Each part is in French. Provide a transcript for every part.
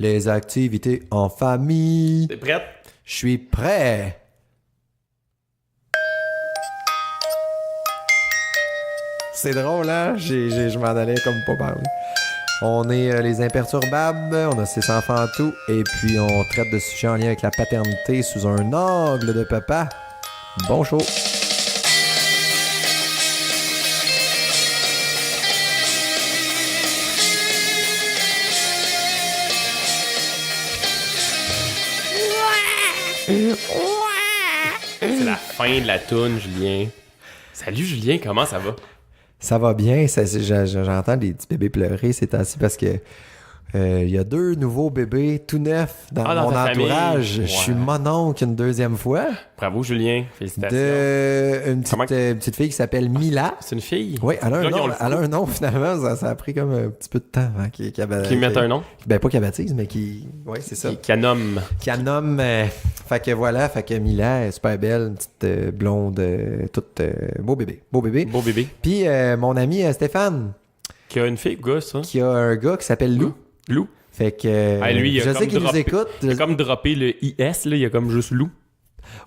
Les activités en famille. T'es prête? Je suis prêt. C'est drôle, hein? Je m'en allais comme pas parler. On est les imperturbables, on a 6 enfants en tout, et puis on traite de sujets en lien avec la paternité sous un angle de papa. Bon show! C'est la fin de la toune, Julien. Salut Julien, comment ça va? Ça va bien, j'entends des petits bébés pleurer ces temps-ci parce que il y a 2 nouveaux bébés tout neufs dans mon entourage. Famille. Je suis mononcle une deuxième fois. Bravo Julien, félicitations. Une petite fille qui s'appelle Mila. C'est une fille? Oui, elle a un nom finalement. Ça a pris comme un petit peu de temps avant Qui mette un nom? Ben pas qu'elle baptise, mais qui... Oui, c'est ça. Qui nomme. Qui nomme. Fait que voilà, Mila est super belle, une petite blonde, toute... beau bébé. Beau bébé. Puis mon ami Stéphane. Qui a une fille ou gars, ça? Qui a un gars qui s'appelle Lou. Lou? Fait que lui, je sais qu'il nous écoute. Il a comme droppé le IS, là, il y a comme juste Lou.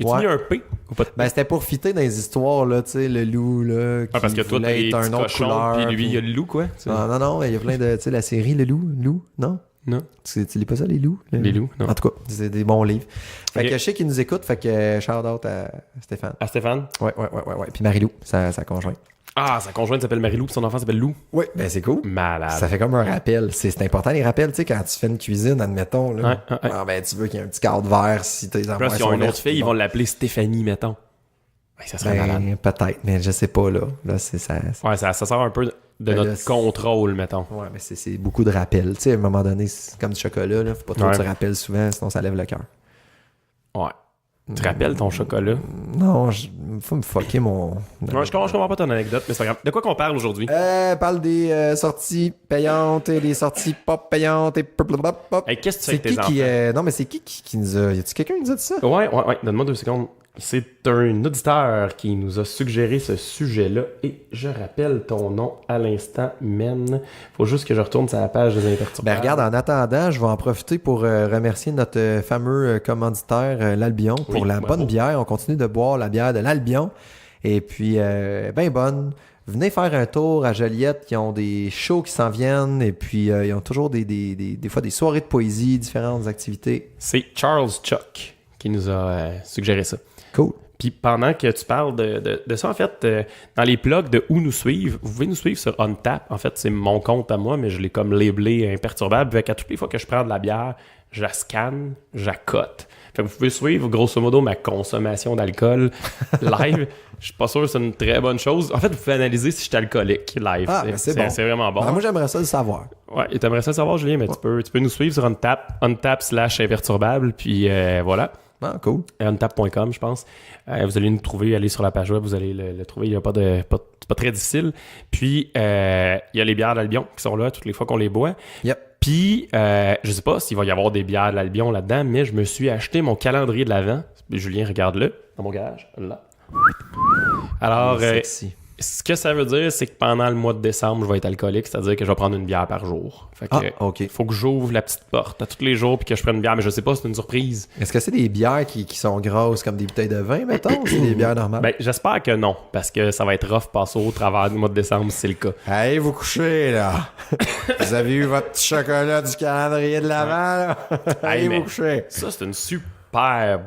Et tu mis un P ou pas de P? Ben c'était pour fitter dans les histoires, là, tu sais, le loup, là. Ah, parce que toi, t'as être un autre couleur. Puis lui, il y a le loup, quoi. Non, il y a plein de. Tu sais, la série, le loup, non? Non. Tu lis pas ça, les loups? Les loups, non. En tout cas, c'est des bons livres. Fait que je sais qu'il nous écoute, fait que shout-out à Stéphane. À Stéphane? Ouais. Puis Marie-Lou, sa conjointe. Ah, sa conjointe s'appelle Marie-Lou, puis son enfant s'appelle Lou. Oui, ben c'est cool. Malade. Ça fait comme un rappel. C'est important les rappels, tu sais, quand tu fais une cuisine, admettons, là. Ouais. Ah, ben tu veux qu'il y ait un petit cadre vert si tes enfants Là, s'ils ont une autre fille, ils vont l'appeler Stéphanie, mettons. Ouais, ça serait malade. Peut-être, mais je sais pas, là. Là, c'est ça. Ouais, ça sort un peu de notre contrôle, mettons. Ouais, mais c'est beaucoup de rappels. Tu sais, à un moment donné, c'est comme du chocolat, là. Faut pas trop que tu rappelles souvent, sinon ça lève le cœur. Ouais. Tu te rappelles ton chocolat? Non, faut me fucker mon... Ouais, je comprends pas ton anecdote, mais c'est pas grave. De quoi qu'on parle aujourd'hui? Parle des sorties payantes et des sorties pas payantes et... Hey, qu'est-ce que tu fais avec tes enfants? Non, mais c'est qui nous a... Y a-tu quelqu'un qui nous a dit ça? Ouais. Donne-moi 2 secondes. C'est un auditeur qui nous a suggéré ce sujet-là et je rappelle ton nom à l'instant même. Faut juste que je retourne sur la page des imperturbables. Ben regarde, en attendant, je vais en profiter pour remercier notre fameux commanditaire, l'Albion, pour la bonne bière. On continue de boire la bière de l'Albion. Et puis, ben bonne. Venez faire un tour à Joliette, qui ont des shows qui s'en viennent. Et puis, ils ont toujours des fois des soirées de poésie, différentes activités. C'est Charles Chuck qui nous a suggéré ça. Cool. Puis pendant que tu parles de ça, en fait, dans les plugs de où nous suivre, vous pouvez nous suivre sur OnTap. En fait, c'est mon compte à moi, mais je l'ai comme labelé imperturbable. Fait qu'à toutes les fois que je prends de la bière, je la scanne, je la cote. Fait que vous pouvez suivre, grosso modo, ma consommation d'alcool live. Je suis pas sûr que c'est une très bonne chose. En fait, vous pouvez analyser si je suis alcoolique live. Ah, ben c'est bon. C'est vraiment bon. Ben, moi, j'aimerais ça le savoir. Ouais, et t'aimerais ça le savoir, Julien, mais tu peux nous suivre sur OnTap/imperturbable. Puis voilà. Ah, cool. Ontap.com, je pense. Vous allez nous trouver, aller sur la page web, vous allez le trouver. Il n'y a pas pas très difficile. Puis, il y a les bières d'Albion qui sont là toutes les fois qu'on les boit. Yep. Puis, je sais pas s'il va y avoir des bières de l'Albion là-dedans, mais je me suis acheté mon calendrier de l'Avent. Julien, regarde-le dans mon garage. Là. Alors, ce que ça veut dire, c'est que pendant le mois de décembre, je vais être alcoolique, c'est-à-dire que je vais prendre une bière par jour. Fait que, OK. faut que j'ouvre la petite porte à tous les jours puis que je prenne une bière, mais je sais pas, c'est une surprise. Est-ce que c'est des bières qui sont grosses comme des bouteilles de vin, mettons, ou c'est des bières normales? Ben, j'espère que non, parce que ça va être rough passer au travers du mois de décembre si c'est le cas. Allez vous coucher, là! Vous avez eu votre petit chocolat du calendrier de l'Avent, là? Allez vous coucher! Ça, c'est une super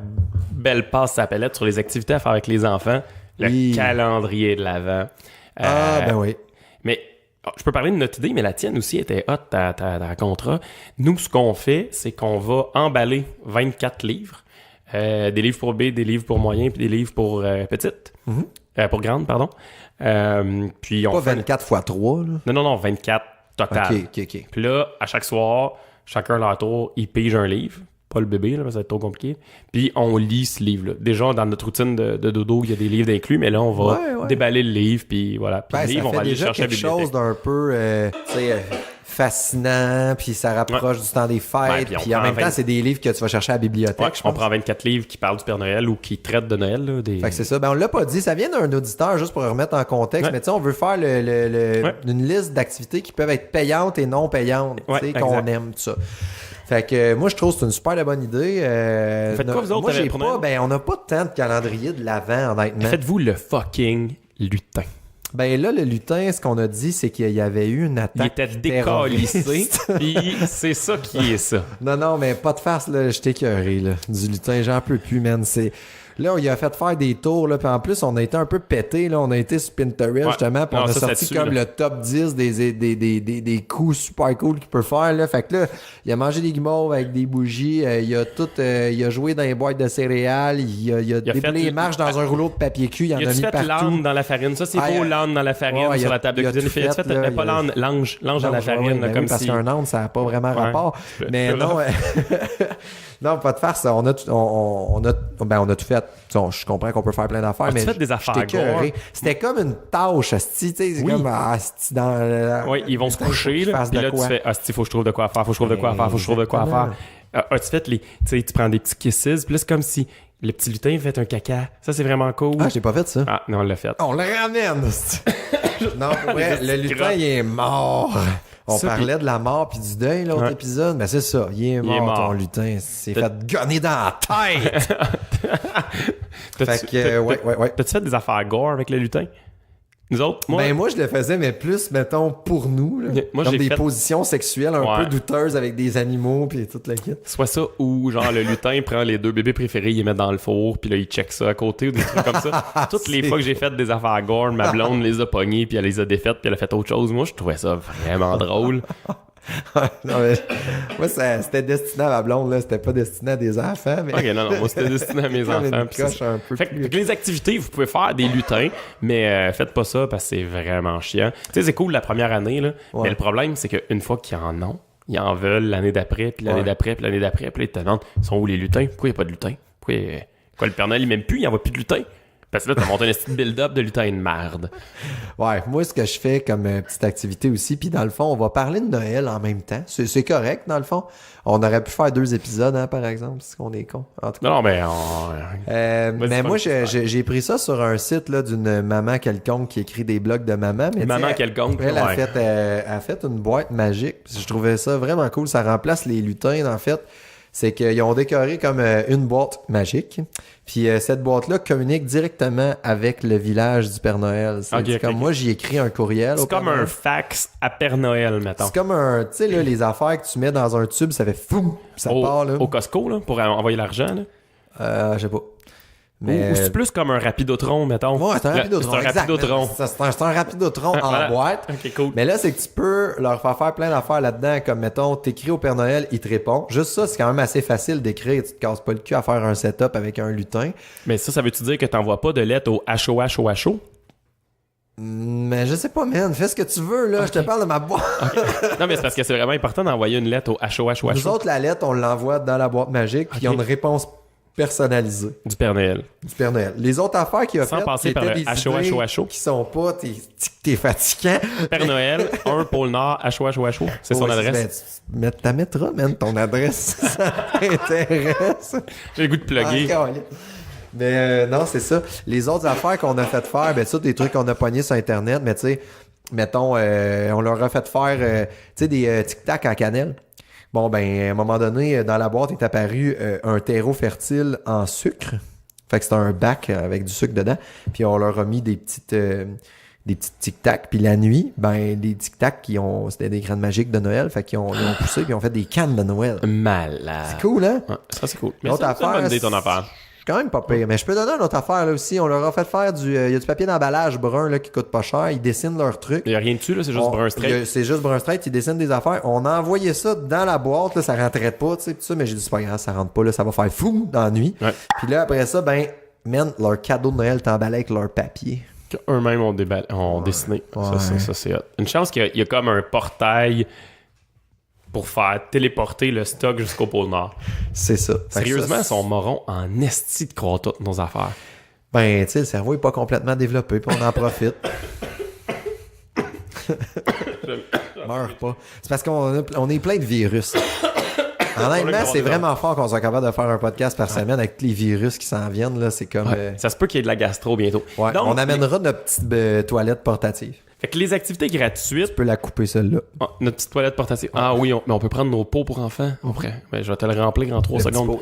belle passe à palette sur les activités à faire avec les enfants. Le calendrier de l'Avent. Ben oui. Mais je peux parler de notre idée, mais la tienne aussi était hot, ta contrat. Nous, ce qu'on fait, c'est qu'on va emballer 24 livres. Des livres pour bébés, des livres pour moyens, puis des livres pour petites. Pour grandes, pardon. Puis on pas 24 x 3, là? Non, 24 total. OK. Puis là, à chaque soir, chacun leur tour, ils pigent un livre. Pas le bébé, là, parce que ça va être trop compliqué. Puis on lit ce livre-là. Déjà, dans notre routine de dodo, il y a des livres inclus, mais là, on va déballer le livre, puis voilà. Puis le livre, on va aller chercher à la bibliothèque. Quelque chose d'un peu, fascinant, puis ça rapproche du temps des fêtes, puis en même temps, c'est des livres que tu vas chercher à la bibliothèque. Ouais, on prend 24 livres qui parlent du Père Noël ou qui traitent de Noël. Là, Fait que c'est ça. Ben, on l'a pas dit. Ça vient d'un auditeur, juste pour remettre en contexte, mais tu sais, on veut faire une liste d'activités qui peuvent être payantes et non payantes, qu'on aime, tout ça. Fait que moi, je trouve que c'est une super bonne idée. Faites quoi, vous autres, moi, j'ai pour pas, Noël? ben, on n'a pas tant de calendrier de l'avant, honnêtement. Faites-vous le fucking lutin. Ben là, le lutin, ce qu'on a dit, c'est qu'il y avait eu une attaque. Il était décalissé, puis c'est ça qui est ça. Non, mais pas de farce, là, je t'ai écœuré, là. Du lutin, j'en peux plus, man. Là, on y a fait faire des tours, là, puis en plus, on a été un peu pété, là. On a été sur Pinterest, justement, puis on a sorti comme le top 10 des coups super cool qu'il peut faire, là. Fait que là, il a mangé des guimauves avec des bougies, il a joué dans les boîtes de céréales, il a déplacé les marches dans un rouleau de papier cul, il en a mis partout. l'âne dans la farine. Ça, c'est beau, l'âne dans la farine sur la table de cuisine. Il a fait pas l'âne, l'ange dans la farine, là, comme parce si... qu'un âne, ça n'a pas vraiment rapport. Mais non, non, pas de farce. On a tout fait. Je comprends qu'on peut faire plein d'affaires, mais fait des affaires gore. C'était comme une tâche, asti, tu sais, c'est comme dans oui, ils vont se coucher, là, puis là, tu fais asti, faut que je trouve de quoi faire, faut que je trouve de quoi faire, faut que je trouve de quoi faire. As-tu fait tu sais, tu prends des petits kisses, puis là, c'est comme si le petit lutin fait un caca. Ça, c'est vraiment cool. Ah, j'ai pas fait ça. Ah, non, on l'a fait. On le ramène, non, pour vrai, le lutin, il est mort. On parlait de la mort puis du deuil, l'autre épisode. Mais c'est ça, il est mort, ton lutin. Il s'est fait gonner dans la tête! Fait que, ouais. T'as-tu fait des affaires gore avec le lutin? Nous autres, moi... Ben, moi, je le faisais, mais plus, mettons, pour nous. Là. Moi, comme j'ai des positions sexuelles un peu douteuses avec des animaux puis toute la kit. Soit ça, ou genre le lutin prend les deux bébés préférés, il les met dans le four, puis là, il check ça à côté, ou des trucs comme ça. Toutes les fois que j'ai fait des affaires gore, ma blonde les a pognées, puis elle les a défaites, puis elle a fait autre chose. Moi, je trouvais ça vraiment drôle. Non, mais moi, c'était destiné à ma blonde, là. C'était pas destiné à des enfants. Mais... Ok, non, moi, c'était destiné à mes enfants. Fait que les activités, vous pouvez faire des lutins, mais faites pas ça parce que c'est vraiment chiant. Tu sais, c'est cool la première année, là. Mais le problème, c'est qu'une fois qu'ils en ont, ils en veulent l'année d'après, puis l'année d'après, puis l'année d'après, puis là, ils te demandent, ils sont où les lutins? Pourquoi il n'y a pas de lutins? Quoi, le Père Noël, il m'aime plus, il n'y en va plus de lutins? Parce que là, t'as monté un petit build-up de lutin de merde. Ouais, moi, ce que je fais comme petite activité aussi, puis dans le fond, on va parler de Noël en même temps. C'est correct, dans le fond. On aurait pu faire 2 épisodes, hein, par exemple, si on est con. En tout cas. Non, mais mais moi, j'ai pris ça sur un site là, d'une maman quelconque qui écrit des blogs de maman. Mais maman quelconque. Elle a fait une boîte magique. Je trouvais ça vraiment cool. Ça remplace les lutins, en fait. C'est qu'ils ont décoré comme une boîte magique. Puis cette boîte-là communique directement avec le village du Père Noël. C'est comme moi, j'y écris un courriel. C'est comme un fax à Père Noël, mettons. C'est comme un... Tu sais, là, les affaires que tu mets dans un tube, ça fait fou, ça part, là. Au Costco, là, pour envoyer l'argent, là. Je sais pas. Mais... Ou c'est plus comme un Rapidotron, mettons. Ouais, c'est un Rapidotron. C'est un Rapidotron. C'est un Rapidotron en boîte. Ok, cool. Mais là, c'est que tu peux leur faire plein d'affaires là-dedans. Comme, mettons, t'écris au Père Noël, il te répond. Juste ça, c'est quand même assez facile d'écrire. Tu te casses pas le cul à faire un setup avec un lutin. Mais ça veut-tu dire que t'envoies pas de lettres au HOHOHO? Mais je sais pas, man. Fais ce que tu veux, là. Okay. Je te parle de ma boîte. Non, mais c'est parce que c'est vraiment important d'envoyer une lettre au HOHOHO. Nous autres, la lettre, on l'envoie dans la boîte magique. Puis ils ont une réponse personnalisé. Du Père Noël. Du Père Noël. Les autres affaires qu'il a faites, passer par le HOHOHO. Qui sont pas, t'es fatigant. Père Noël, 1 Pôle Nord, HOHOHO. C'est son adresse. Ben, t'as mettra, man, ton adresse. Ça t'intéresse. J'ai le goût de plugger. Mais non, c'est ça. Les autres affaires qu'on a fait faire, ben ça, des trucs qu'on a pognés sur Internet, mais tu sais, mettons, on leur a fait faire, tu sais, des tic-tac en cannelle. Bon, ben, à un moment donné, dans la boîte est apparu un terreau fertile en sucre. Fait que c'était un bac avec du sucre dedans. Puis on leur a mis des petites tic-tac. Puis la nuit, ben, des tic-tac c'était des graines magiques de Noël. Fait qu'ils ont poussé puis ils ont fait des cannes de Noël. Malade. C'est cool, hein? Ouais, ça, c'est cool. Mais l'autre affaire, c'est une bonne idée, ton affaire. Quand même pas pire. Mais je peux donner une autre affaire là aussi. On leur a fait faire il y a du papier d'emballage brun là, qui coûte pas cher. Ils dessinent leurs trucs. Il n'y a rien dessus, là, c'est juste brun straight. C'est juste brun straight, ils dessinent des affaires. On a envoyé ça dans la boîte, là, ça rentrait pas, tu sais, tout ça, mais j'ai dit c'est pas grave, ça rentre pas, là, ça va faire fou dans la nuit. Ouais. Puis là, après ça, ben, man, leur cadeau de Noël est emballé avec leur papier. Eux-mêmes ont dessiné. Ouais. Ça, c'est hot. Une chance qu'il y a comme un portail pour faire téléporter le stock jusqu'au pôle Nord. C'est ça. Sérieusement, ils sont morons en esti de croire toutes nos affaires. Ben, tu sais, le cerveau est pas complètement développé, puis on en profite. Meurs pas. C'est parce qu'on est plein de virus. Honnêtement, c'est vraiment fort qu'on soit capable de faire un podcast par semaine avec les virus qui s'en viennent. Là, c'est comme. Ça se peut qu'il y ait de la gastro bientôt. Ouais, donc, on amènera notre petite toilette portative. Fait que les activités gratuites... Tu peux la couper, celle-là. Oh, notre petite toilette portative. Ah oui, mais on peut prendre nos pots pour enfants après. Ben, je vais te le remplir en 3 secondes.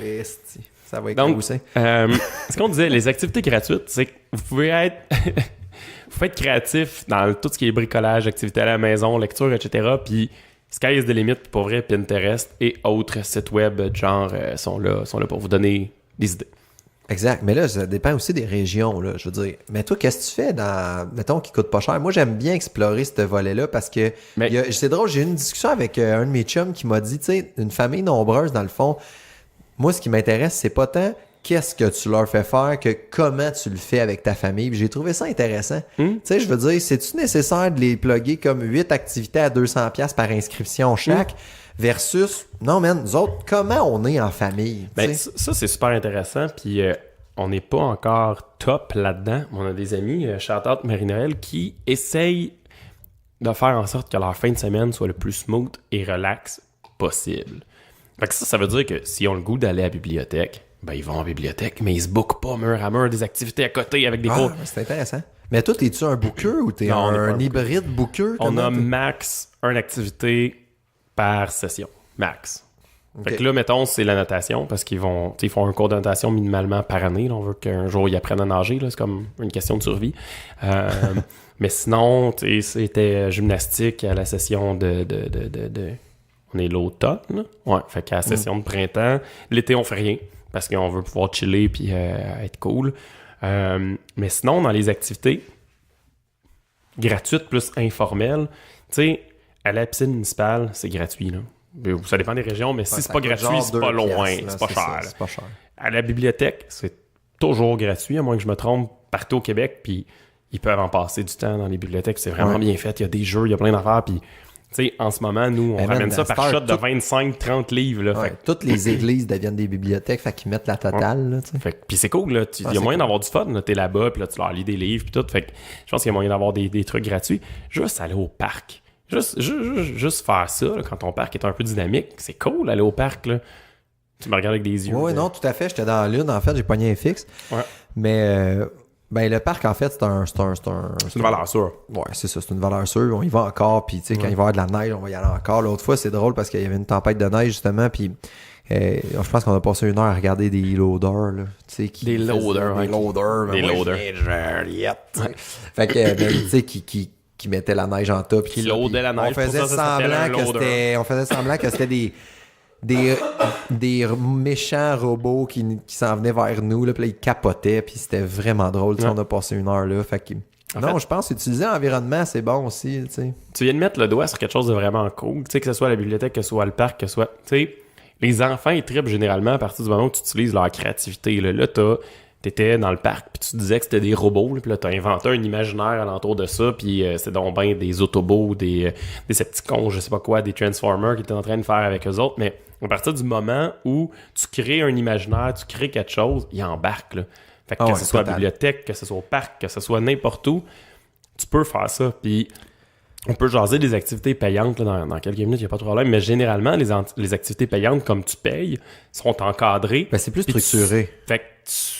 Ça va être donc, ce qu'on disait, les activités gratuites, c'est que vous pouvez être... vous pouvez être créatif dans tout ce qui est bricolage, activités à la maison, lecture, etc. Puis sky is the limit, pour vrai, Pinterest et autres sites web genre sont là pour vous donner des idées. Exact. Mais là, ça dépend aussi des régions, là, je veux dire. Mais toi, qu'est-ce que tu fais dans, mettons, qui coûte pas cher? Moi, j'aime bien explorer ce volet-là parce que c'est drôle, j'ai eu une discussion avec un de mes chums qui m'a dit, tu sais, une famille nombreuse, dans le fond, moi, ce qui m'intéresse, c'est pas tant qu'est-ce que tu leur fais faire que comment tu le fais avec ta famille. Puis j'ai trouvé ça intéressant. Tu sais, je veux dire, c'est-tu nécessaire de les plugger comme 8 activités à 200$ par inscription chaque versus, non, man, nous autres, comment on est en famille? Ben, ça, c'est super intéressant. Puis on n'est pas encore top là-dedans. On a des amis, shout-out Marie-Noël, qui essayent de faire en sorte que leur fin de semaine soit le plus smooth et relax possible. Fait que ça veut dire que s'ils ont le goût d'aller à la bibliothèque, ben ils vont à la bibliothèque, mais ils se bookent pas mur à mur des activités à côté avec des cours. C'est intéressant. Mais toi, es-tu un booker ou t'es un hybride booker? On a max une activité par session. Max. Okay. Fait que là, mettons, c'est la natation, parce qu'ils font un cours de natation minimalement par année. Là, on veut qu'un jour, ils apprennent à nager. Là, c'est comme une question de survie. Mais sinon, c'était gymnastique à la session de on est l'automne, là. Ouais, fait qu'à la session de printemps, l'été, on fait rien, parce qu'on veut pouvoir chiller puis être cool. Mais sinon, dans les activités gratuites plus informelles, tu sais, à la piscine municipale, c'est gratuit, là. Ça dépend des régions, mais si c'est pas gratuit, c'est pas loin, c'est pas cher. C'est pas cher. À la bibliothèque, c'est toujours gratuit, à moins que je me trompe, partout au Québec, puis ils peuvent en passer du temps dans les bibliothèques, c'est vraiment bien fait, il y a des jeux, il y a plein d'affaires, puis tu sais, en ce moment, nous, on ramène ça par shot de 25-30 livres. Là, fait. Toutes les églises deviennent des bibliothèques, fait qu'ils mettent la totale. Là, puis c'est cool, là. Il y a moyen d'avoir du fun. T'es là-bas, puis là, tu leur lis des livres, puis tout. Fait que je pense qu'il y a moyen d'avoir des trucs gratuits. Juste aller au parc. Juste faire ça, là, quand ton parc est un peu dynamique. C'est cool, aller au parc, là. Tu me regardes avec des yeux. Oui, non, tout à fait. J'étais dans l'une, en fait, j'ai pogné un fixe. Ouais. Mais... Ben, le parc, en fait, c'est une valeur sûre. Ouais, c'est ça, c'est une valeur sûre. On y va encore, puis tu sais, quand il va y avoir de la neige, on va y aller encore. L'autre fois, c'est drôle parce qu'il y avait une tempête de neige, justement, puis je pense qu'on a passé 1 heure à regarder des loaders, là. Des loaders. Fait que, tu sais, qui mettaient la neige en top. Qui loadaient la neige. On faisait semblant que c'était des méchants robots qui s'en venaient vers nous, là, puis là, ils capotaient, puis c'était vraiment drôle. On a passé 1 heure là. Fait que, je pense qu'utiliser l'environnement, c'est bon aussi. T'sais. Tu viens de mettre le doigt sur quelque chose de vraiment cool. Que ce soit la bibliothèque, que ce soit le parc, que ce soit. Les enfants, ils trippent généralement à partir du moment où tu utilises leur créativité. Là t'étais dans le parc, puis tu disais que c'était des robots, puis là, t'as inventé un imaginaire alentour de ça, puis c'est donc bien des Autobots, des Decepticons, je sais pas quoi, des Transformers qui étaient en train de faire avec eux autres, mais à partir du moment où tu crées un imaginaire, tu crées quelque chose, ils embarquent, là. Fait que ce soit à la bibliothèque, que ce soit au parc, que ce soit n'importe où, tu peux faire ça, puis on peut jaser des activités payantes là, dans quelques minutes, il n'y a pas de problème, mais généralement, les activités payantes, comme tu payes, sont encadrées. Ben, c'est plus structuré. Fait que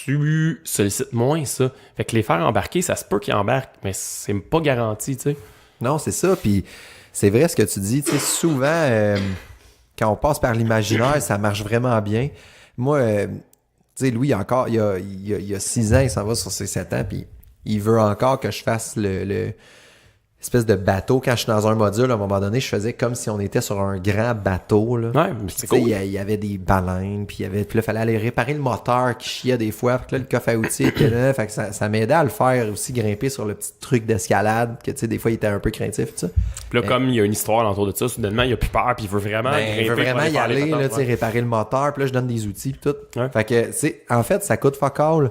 tu sollicites moins ça. Fait que les faire embarquer, ça se peut qu'ils embarquent, mais c'est pas garanti, tu sais. Non, c'est ça, puis c'est vrai ce que tu dis, tu sais, souvent, quand on passe par l'imaginaire, ça marche vraiment bien. Moi, tu sais, Louis, encore, il y a 6 ans, il s'en va sur ses 7 ans, puis il veut encore que je fasse le espèce de bateau. Quand je suis dans un module, à un moment donné, je faisais comme si on était sur un grand bateau. Là. Ouais, mais c'est cool. Il y avait des baleines, puis là, il fallait aller réparer le moteur qui chiait des fois. Fait que là, le coffre à outils était là. Fait que ça m'aidait à le faire aussi grimper sur le petit truc d'escalade, que tu sais, des fois, il était un peu craintif, tout ça. Puis là, comme il y a une histoire autour de ça, soudainement, il a plus peur, puis il veut vraiment grimper. Il veut vraiment y aller, là, tu sais, réparer le moteur, puis là, je donne des outils, puis tout. Ouais. Fait que, tu sais, en fait, ça coûte fuck all,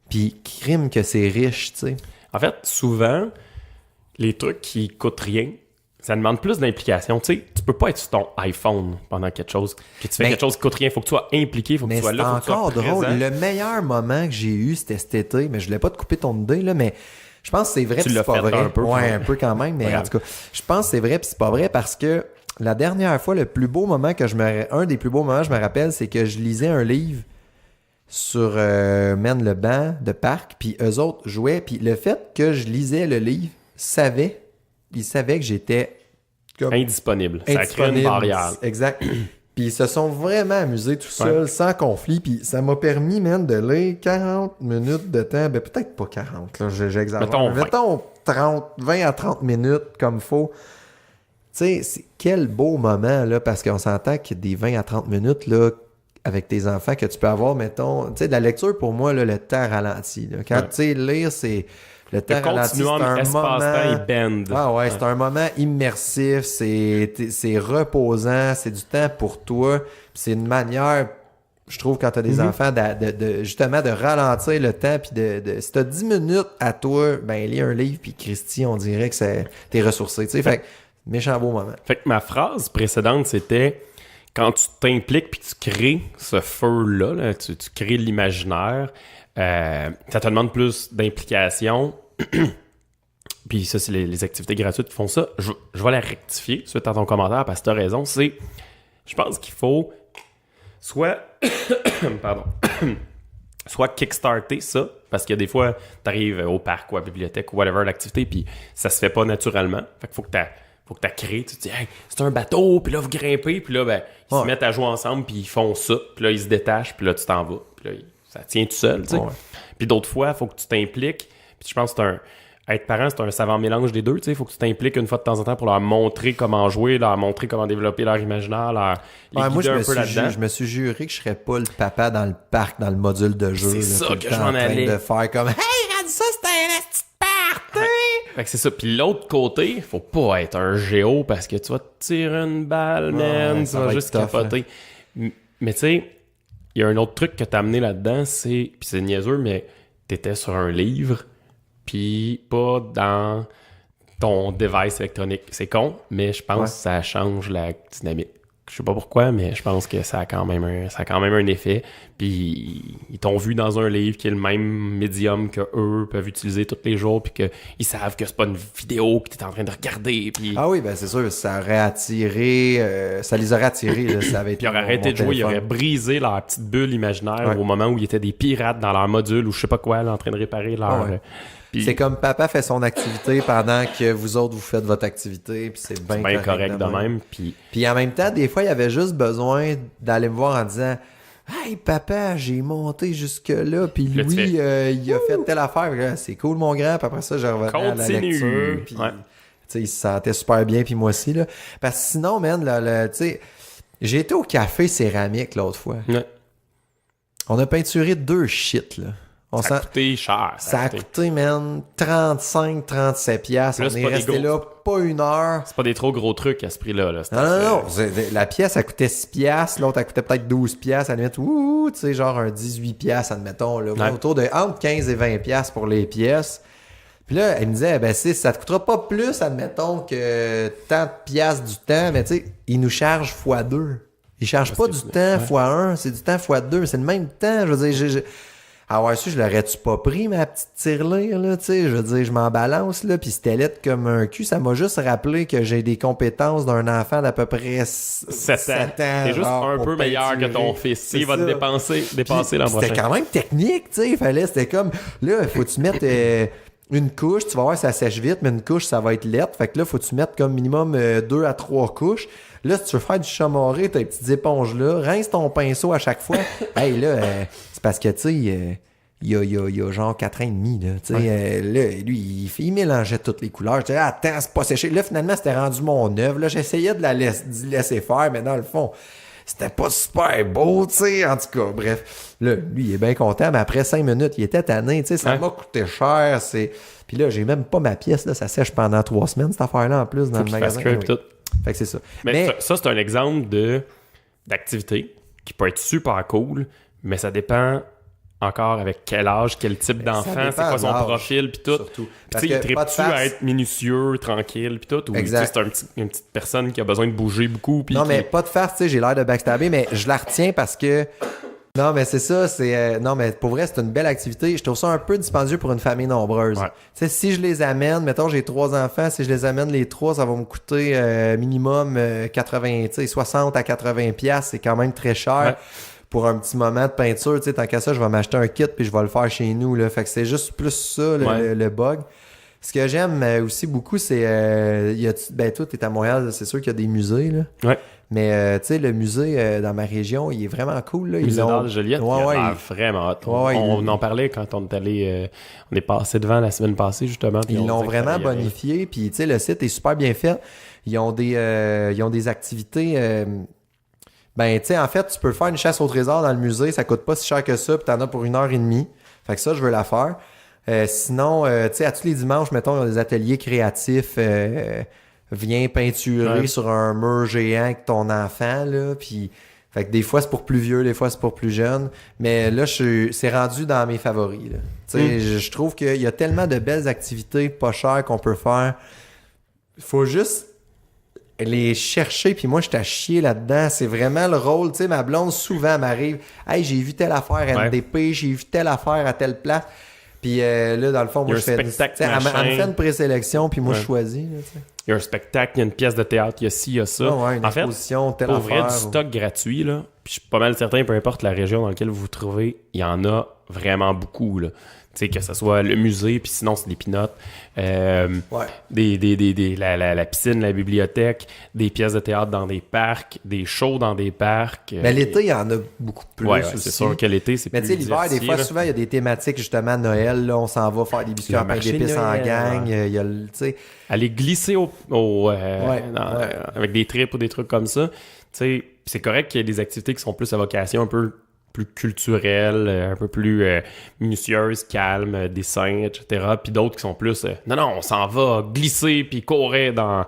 puis crime que c'est riche, tu sais. En fait, souvent, les trucs qui coûtent rien, ça demande plus d'implication. Tu sais, tu peux pas être sur ton iPhone pendant quelque chose. Que tu fais quelque chose qui coûte rien. Il faut que tu sois impliqué, il faut que tu sois là, faut que tu sois présent. Drôle. Le meilleur moment que j'ai eu, c'était cet été, mais je voulais pas te couper ton idée, là, mais je pense que c'est vrai, puis c'est pas vrai. Un peu, un peu quand même, mais en tout cas, je pense que c'est vrai, puis c'est pas vrai parce que la dernière fois, un des plus beaux moments que je me rappelle, c'est que je lisais un livre sur le banc de parc, puis eux autres jouaient, puis le fait que je lisais le livre savait ils savaient que j'étais comme indisponible. Ça crée une barrière. Exact. Puis ils se sont vraiment amusés tout seuls, sans conflit. Puis ça m'a permis, man, de lire 40 minutes de temps. Ben peut-être pas 40, là, j'exagère. Mettons 20 à 30 minutes comme faut. Tu sais, quel beau moment, là, parce qu'on s'entend qu'il y a des 20 à 30 minutes, là, avec tes enfants que tu peux avoir, mettons... Tu sais, de la lecture, pour moi, là, le temps ralenti. Là. Quand, tu sais, lire, c'est... Le temps ralenti, c'est un moment... Ah ouais, c'est un moment immersif, c'est reposant, c'est du temps pour toi. C'est une manière, je trouve, quand t'as des enfants, justement, de ralentir le temps. Puis si t'as 10 minutes à toi, ben lis un livre, puis Christy, on dirait que t'es ressourcé. Tu sais, fait méchant beau moment. Fait que ma phrase précédente, c'était... Quand tu t'impliques puis tu crées ce feu-là, là, tu crées l'imaginaire, ça te demande plus d'implication. Puis ça, c'est les activités gratuites qui font ça. Je vais la rectifier suite à ton commentaire parce que tu as raison. Je pense qu'il faut soit soit kickstarter ça, parce que des fois, tu arrives au parc ou à la bibliothèque ou whatever l'activité, puis ça se fait pas naturellement. Fait qu'il faut que tu crées, tu te dis, hey, c'est un bateau, puis là, vous grimpez, puis là, ben, ils se mettent à jouer ensemble, puis ils font ça, puis là, ils se détachent, puis là, tu t'en vas, puis là, ça tient tout seul, tu sais. Puis d'autres fois, il faut que tu t'impliques, puis je pense que être parent, c'est un savant mélange des deux, tu sais. Il faut que tu t'impliques une fois de temps en temps pour leur montrer comment jouer, leur montrer comment développer leur imaginaire, les guider un peu là-dedans. Je me suis juré que je serais pas le papa dans le parc, dans le module de jeu. C'est ça que je m'en allais. De faire comme, hey, regarde ça, c'est un petit party! Fait que c'est ça. Puis l'autre côté, faut pas être un géo parce que tu vas te tirer une balle, man. Tu vas juste capoter. Mais tu sais, il y a un autre truc que t'as amené là-dedans, puis c'est niaiseux, mais t'étais sur un livre, puis pas dans ton device électronique. C'est con, mais je pense que ça change la dynamique. Je sais pas pourquoi, mais je pense que ça a quand même un effet. Puis ils t'ont vu dans un livre qui est le même médium que eux peuvent utiliser tous les jours, puis qu'ils savent que c'est pas une vidéo que t'es en train de regarder. Puis... Ah oui, ben c'est sûr, ça aurait attiré, ça les aurait attirés. Là, ça avait été puis ils auraient arrêté de jouer, ils auraient brisé leur petite bulle imaginaire au moment où ils étaient des pirates dans leur module ou je sais pas quoi, là, en train de réparer leur... Puis, c'est comme papa fait son activité pendant que vous autres vous faites votre activité, puis c'est bien correct de même. Puis en même temps, des fois, il y avait juste besoin d'aller me voir en disant « Hey papa, j'ai monté jusque-là, puis lui, il a fait telle affaire. » C'est cool mon grand, puis après ça, je revenais à la lecture. Puis, il se sentait super bien, puis moi aussi. Là. Parce que sinon, man, tu sais, j'ai été au café céramique l'autre fois. Ouais. On a peinturé 2 shit, là. Ça a coûté cher. Ça a coûté, man, 35-37 piastres. On est resté là pas une heure. C'est pas des trop gros trucs à ce prix-là. Là, non. La pièce, elle coûtait 6 piastres. L'autre, elle coûtait peut-être 12 piastres. À la limite, tu sais, genre un 18 piastres, admettons. Là, autour de entre 15 et 20 piastres pour les pièces. Puis là, elle me disait, ben, ça te coûtera pas plus, admettons, que tant de piastres du temps. Mais tu sais, ils nous chargent x2. Ils chargent pas du temps x1, c'est du temps x2. C'est le même temps. Je veux dire, ah ouais, je l'aurais-tu pas pris, ma petite tirelire, là, tu sais, je veux dire, je m'en balance, là, pis c'était lettre comme un cul, ça m'a juste rappelé que j'ai des compétences d'un enfant d'à peu près 7 ans. T'es juste un peu meilleur que ton fils, il va te dépasser l'an prochain. C'était quand même technique, tu sais, c'était comme, là, faut que tu mettes une couche, tu vas voir, ça sèche vite, mais une couche, ça va être lettre, fait que là, faut que tu mettes comme minimum 2 à 3 couches. Là, si tu veux faire du chamoré, t'as les petites éponges-là, rince ton pinceau à chaque fois. Hey, là, c'est parce que, tu sais, il y a genre 4 ans et demi, là, tu sais, là, lui, il mélangeait toutes les couleurs. Je disais, attends, c'est pas séché. Là, finalement, c'était rendu mon œuvre. Là, j'essayais d'y laisser faire, mais dans le fond, c'était pas super beau, tu sais, en tout cas, bref. Là, lui, il est bien content, mais après 5 minutes, il était tanné, tu sais, ça m'a coûté cher, Puis là, j'ai même pas ma pièce, là, ça sèche pendant 3 semaines, cette affaire-là, en plus, dans le magasin. Fait que c'est ça. Mais ça, c'est un exemple d'activité qui peut être super cool, mais ça dépend encore avec quel âge, quel type d'enfant, c'est quoi son profil, puis tout. Puis tu sais, il tripe-tu à être minutieux, tranquille, puis tout, ou c'est une petite personne qui a besoin de bouger beaucoup. Non, mais pas de farce, tu sais, j'ai l'air de backstabber, mais je la retiens parce que... Non, mais c'est ça, non, mais pour vrai, c'est une belle activité. Je trouve ça un peu dispendieux pour une famille nombreuse. Tu sais, si je les amène, mettons, j'ai 3 enfants, si je les amène les 3, ça va me coûter minimum 60 à 80 piastres, c'est quand même très cher. Pour un petit moment de peinture, tu sais, tant qu'à ça, je vais m'acheter un kit puis je vais le faire chez nous, là. Fait que c'est juste plus ça, le bug. Ce que j'aime aussi beaucoup, c'est... toi, t'es à Montréal, c'est sûr qu'il y a des musées, là. Ouais. Mais, tu sais, le musée dans ma région, il est vraiment cool, là. Le musée d'art de Joliette, Ouais, il a ouais, l'air vraiment hot. Ouais, on en parlait quand on est allé... on est passé devant la semaine passée, justement. Ils l'ont vraiment bonifié, puis, tu sais, le site est super bien fait. Ils ont des activités... tu sais, en fait, tu peux faire une chasse au trésor dans le musée, ça coûte pas si cher que ça, puis t'en as pour 1h30. Fait que ça, je veux la faire. Sinon, tu sais, à tous les dimanches, mettons, il y a des ateliers créatifs. Viens peinturer sur un mur géant avec ton enfant, là, puis... Fait que des fois, c'est pour plus vieux, des fois, c'est pour plus jeune. Mais là, c'est rendu dans mes favoris, là. Tu sais, je trouve qu'il y a tellement de belles activités pas chères qu'on peut faire. Faut juste les chercher, puis moi, je t'ai chier là-dedans. C'est vraiment le rôle. Tu sais, ma blonde, souvent, m'arrive « Hey, j'ai vu telle affaire à NDP, j'ai vu telle affaire à telle place. » Puis là, dans le fond, moi, je fais... Elle me fait une présélection, puis moi, je choisis. Là, il y a un spectacle, il y a une pièce de théâtre, il y a ci, il y a ça. Une exposition, telle affaire. Pour vrai, du stock gratuit, là, puis je suis pas mal certain, peu importe la région dans laquelle vous vous trouvez, il y en a vraiment beaucoup, là. Tu sais, que ce soit le musée, puis sinon, c'est des pinottes. La piscine, la bibliothèque, des pièces de théâtre dans des parcs, des shows dans des parcs. Mais l'été, il y en a beaucoup plus aussi. C'est sûr que l'été, c'est plus Mais tu sais, l'hiver, des fois, souvent, il y a des thématiques, justement, Noël, là, on s'en va faire des biscuits en pain d'épices en gang. Il y a, tu sais... Aller glisser avec des trips ou des trucs comme ça. Tu sais, c'est correct qu'il y ait des activités qui sont plus à vocation un peu plus culturelles, un peu plus minutieuses, calmes, dessins, etc. Puis d'autres qui sont plus non, on s'en va glisser puis courir dans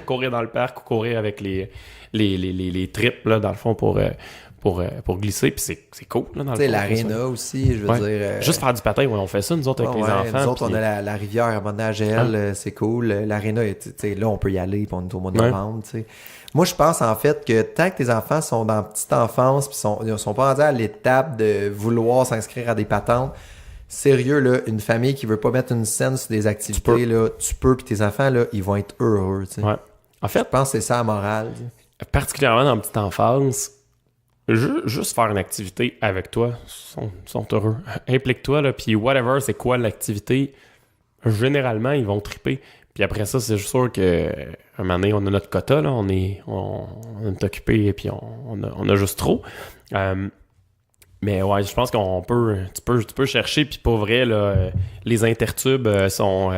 courir dans le parc ou courir avec les trips là, dans le fond pour glisser, puis c'est cool là, dans le fond. Tu sais, l'aréna aussi, je veux dire... Juste faire du patin, on fait ça, nous autres, avec les enfants. Nous autres, on a la rivière à Monagel, c'est cool. L'aréna, tu sais, là, on peut y aller, puis on est au mois de novembre, tu sais. Moi, je pense, en fait, que tant que tes enfants sont dans la petite enfance, puis ils sont pas rendus à l'étape de vouloir s'inscrire à des patentes, sérieux, là, une famille qui veut pas mettre une scène sur des activités, tu peux, puis tes enfants, là, ils vont être heureux, tu sais. Ouais. En fait, je pense que c'est ça la morale. Particulièrement dans la petite enfance, juste faire une activité avec toi, sont heureux. Implique-toi, là, puis whatever, c'est quoi l'activité, généralement, ils vont triper. Puis après ça, c'est sûr que un moment donné, on a notre quota, là, on est occupé et puis on a juste trop. Mais ouais, je pense tu peux chercher, puis pour vrai, là, les intertubes sont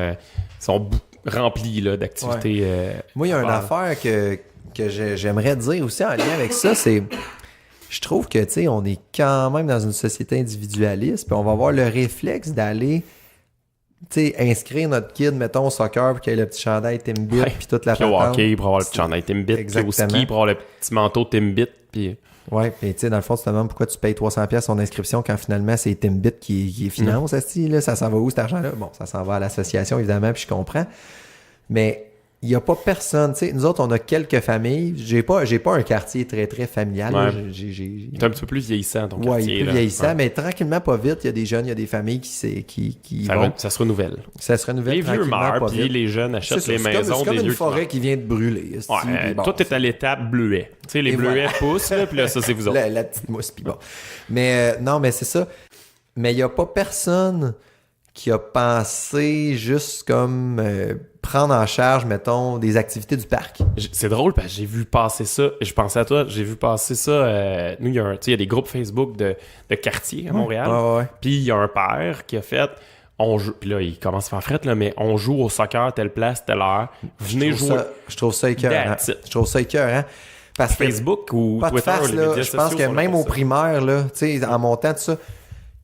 remplis là, d'activités. Moi, il y a une affaire que j'aimerais dire aussi en lien avec ça, c'est... Je trouve que, tu sais, on est quand même dans une société individualiste, puis on va avoir le réflexe d'aller... Tu sais, inscrire notre kid, mettons, au soccer, pour qu'il y ait le petit chandail Timbit, puis toute la patente. Puis au hockey, pour avoir le petit chandail Timbit, puis au ski, pour avoir le petit manteau Timbit, puis... Ouais, puis tu sais, dans le fond, tu te demandes pourquoi tu payes 300$ son inscription quand finalement, c'est Timbit qui finance, là, ça s'en va où, cet argent-là? Bon, ça s'en va à l'association, évidemment, puis je comprends. Mais... il n'y a pas personne, tu sais, nous autres, on a quelques familles. J'ai pas un quartier très, très familial. Ouais. C'est un petit peu plus vieillissant, ton quartier. Oui, plus vieillissant, mais tranquillement, pas vite, il y a des jeunes, il y a des familles qui vont... Ça se renouvelle. Ça se renouvelle les vieux meurent, puis vite. les jeunes achètent les maisons. C'est comme une forêt qui vient de brûler. Toi, t'es à l'étape bleuet. Tu sais, les bleuets poussent, là, puis là, ça, c'est vous autres. La petite mousse, puis bon. Mais non, mais c'est ça. Mais il n'y a pas personne qui a pensé juste comme... prendre en charge, mettons, des activités du parc. C'est drôle parce que j'ai vu passer ça, je pensais à toi, j'ai vu passer ça, nous, il y a des groupes Facebook de quartier à Montréal, puis il y a un père qui a fait, puis là, il commence à faire frette, là, mais on joue au soccer, telle place, telle heure, venez jouer. Je trouve ça écœurant. Je trouve ça écœurant. Parce que Facebook ou pas Twitter, de farce, les là, médias je pense sociaux que même au primaire, là, tu sais, en montant tout ça,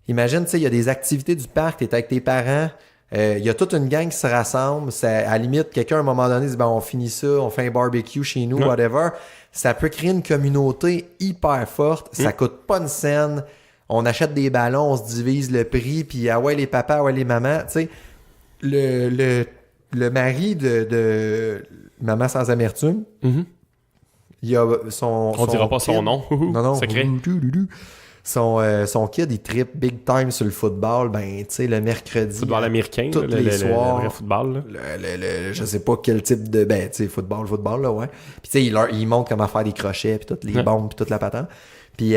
imagine, tu sais, il y a des activités du parc, t'es avec tes parents, il y a toute une gang qui se rassemble. À la limite, quelqu'un à un moment donné dit on finit ça, on fait un barbecue chez nous, whatever. Ça peut créer une communauté hyper forte. Ça coûte pas une scène. On achète des ballons, on se divise le prix, puis ah ouais les papas, ah ouais les mamans. Tu sais, le mari de Maman sans amertume, il y a on dira pas son nom. Non, secret. Son kid, il trippe big time sur le football. Ben, tu sais, le mercredi. Football américain, tous les soirs. Le vrai football, là. Je sais pas quel type de. Ben, tu sais, football, là, ouais. Puis, tu sais, il montre comment faire des crochets, puis toutes les bombes, puis toute la patente. Puis,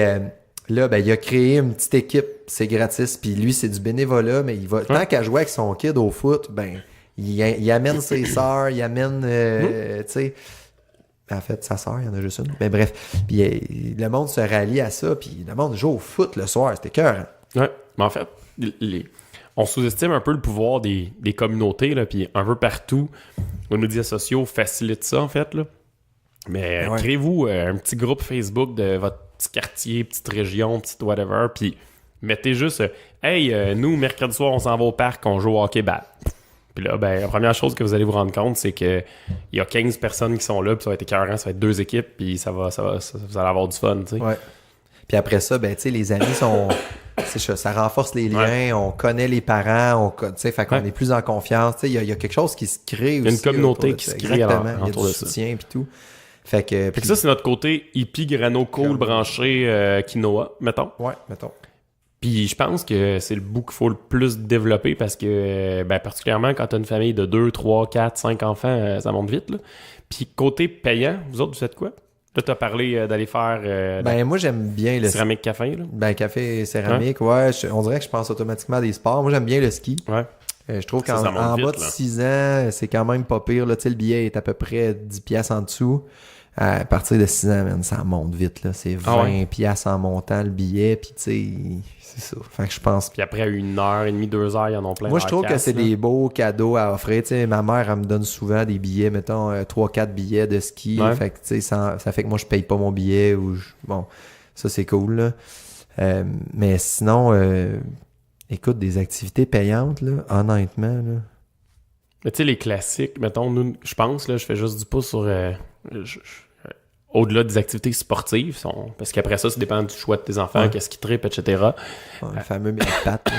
Là, ben, il a créé une petite équipe, c'est gratis, puis lui, c'est du bénévolat, mais il va tant qu'à jouer avec son kid au foot, ben, il amène ses sœurs, il amène, tu sais, en fait, sa sœur, il y en a juste une, mais bref, puis le monde se rallie à ça, puis le monde joue au foot le soir, c'était cœur. Ouais, mais en fait, on sous-estime un peu le pouvoir des communautés, là, puis un peu partout, les médias sociaux facilitent ça, en fait, là. Mais créez-vous un petit groupe Facebook de votre petit quartier, petite région, petite whatever, puis mettez juste hey, nous, mercredi soir, on s'en va au parc, on joue au hockey-ball. Puis là, ben, la première chose que vous allez vous rendre compte, c'est que il y a 15 personnes qui sont là, puis ça va être écœurant, ça va être 2 équipes, puis vous allez avoir du fun, tu sais. Ouais. Puis après ça, ben, tu sais, les amis sont... ça renforce les liens, on connaît les parents, tu sais, fait qu'on est plus en confiance. Tu sais, il y a quelque chose qui se crée aussi. Il y a une communauté qui se crée exactement, autour de ça. Il y a du soutien puis tout. Fait que ça, c'est notre côté hippie, grano, cool, branché, quinoa, mettons. Ouais, mettons. Puis je pense que c'est le bout qu'il faut le plus développer parce que, ben, particulièrement quand t'as une famille de 2, 3, 4, 5 enfants, ça monte vite, là. Puis côté payant, vous autres, vous faites quoi? Là, t'as parlé d'aller faire... ben, moi, j'aime bien le... Céramique café, là. Ben, café et céramique, ouais. On dirait que je pense automatiquement à des sports. Moi, j'aime bien le ski. Ouais. Je trouve qu'en bas de 6 ans, c'est quand même pas pire, là. Tu sais, le billet est à peu près 10 piastres en dessous. À partir de 6 ans, man, ça monte vite, là. C'est 20 piastres en montant le billet, puis tu sais, c'est ça. Fait que je pense... Puis après 1h30, 2 heures, ils en ont plein. Moi, je trouve que c'est des beaux cadeaux à offrir. Tu sais, ma mère, elle me donne souvent des billets, mettons 3-4 billets de ski. Ouais. Fait que, tu sais, ça fait que moi, je paye pas mon billet. Bon, ça, c'est cool, là. Mais sinon, écoute, des activités payantes, là, honnêtement, là. Mais tu sais, les classiques, mettons, nous, je pense, là, je fais juste du pouce sur... au-delà des activités sportives, parce qu'après ça dépend du choix de tes enfants, qu'est-ce qu'ils trippent, etc. Le fameux mille-pattes.